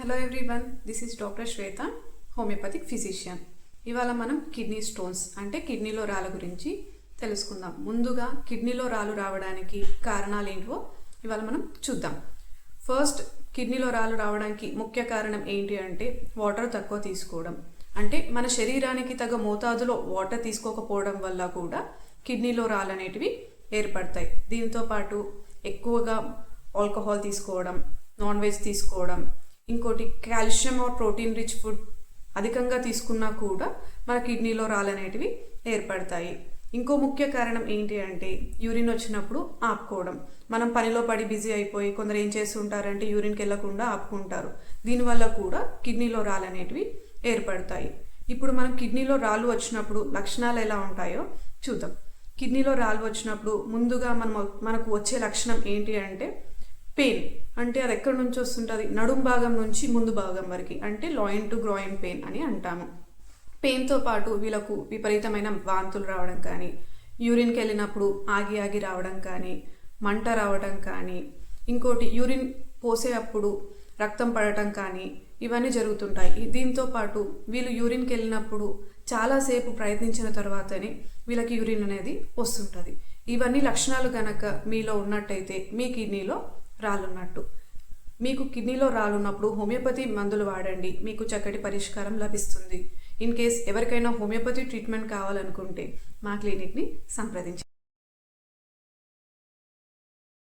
Hello everyone, this is doctor Shweta, homoeopathic physician. ఇవాళ మనం kidney stones అంటే కిడ్నీలో రాళ్ళ గురించి తెలుసుకుందాం. ముందుగా కిడ్నీలో రాళ్ళు రావడానికి కారణాలు ఏంటో ఇవాళ మనం చూద్దాం. ఫస్ట్, కిడ్నీలో రాళ్ళు రావడానికి ముఖ్య కారణం ఏంటి అంటే వాటర్ తక్కువ తీసుకోవడం. అంటే మన శరీరానికి తగ్గ మోతాదులో వాటర్ తీసుకోకపోవడం వల్ల కూడా కిడ్నీలో రాళ్ళు అనేటివి ఏర్పడతాయి. దీంతో పాటు ఎక్కువగా ఆల్కహాల్ తీసుకోవడం, నాన్ వెజ్ తీసుకోవడం, ఇంకోటి calcium or protein rich food అధికంగా తీసుకున్నా కూడా మన కిడ్నీలో రాళ్ళు అనేటివి ఏర్పడతాయి. ఇంకో ముఖ్య కారణం ఏంటి అంటే యూరిన్ వచ్చినప్పుడు ఆపుకోవడం. మనం పనిలో పడి బిజీ అయిపోయి కొందరు ఏం చేస్తుంటారంటే యూరిన్కి వెళ్ళకుండా ఆపుకుంటారు. దీనివల్ల కూడా కిడ్నీలో రాళ్ళు అనేటివి ఏర్పడతాయి. ఇప్పుడు మనం కిడ్నీలో రాళ్ళు వచ్చినప్పుడు లక్షణాలు ఎలా ఉంటాయో చూద్దాం. కిడ్నీలో రాళ్ళు వచ్చినప్పుడు ముందుగా మనకు వచ్చే లక్షణం ఏంటి అంటే పెయిన్. అంటే అది ఎక్కడి నుంచి వస్తుంటుంది? నడుం భాగం నుంచి ముందు భాగం వరకు, అంటే లాయిన్ టు గ్రాయిన్ పెయిన్ అని అంటాము. పెయిన్తో పాటు వీళ్ళకు విపరీతమైన వాంతులు రావడం కానీ, యూరిన్కి వెళ్ళినప్పుడు ఆగి ఆగి రావడం కానీ, మంట రావడం కానీ, ఇంకోటి యూరిన్ పోసేటప్పుడు రక్తం పడటం కానీ ఇవన్నీ జరుగుతుంటాయి. దీంతో పాటు వీళ్ళు యూరిన్కి వెళ్ళినప్పుడు చాలాసేపు ప్రయత్నించిన తర్వాతనే వీళ్ళకి యూరిన్ అనేది వస్తుంటుంది. ఇవన్నీ లక్షణాలు కనుక మీలో ఉన్నట్టయితే మీ కిడ్నీలో రాళ్ళున్నట్టు. మీకు కిడ్నీలో రాళ్ళున్నప్పుడు హోమియోపతి మందులు వాడండి, మీకు చక్కటి పరిష్కారం లభిస్తుంది. ఇన్ కేస్ ఎవరికైనా హోమియోపతి ట్రీట్మెంట్ కావాలనుకుంటే మా క్లినిక్ని సంప్రదించండి.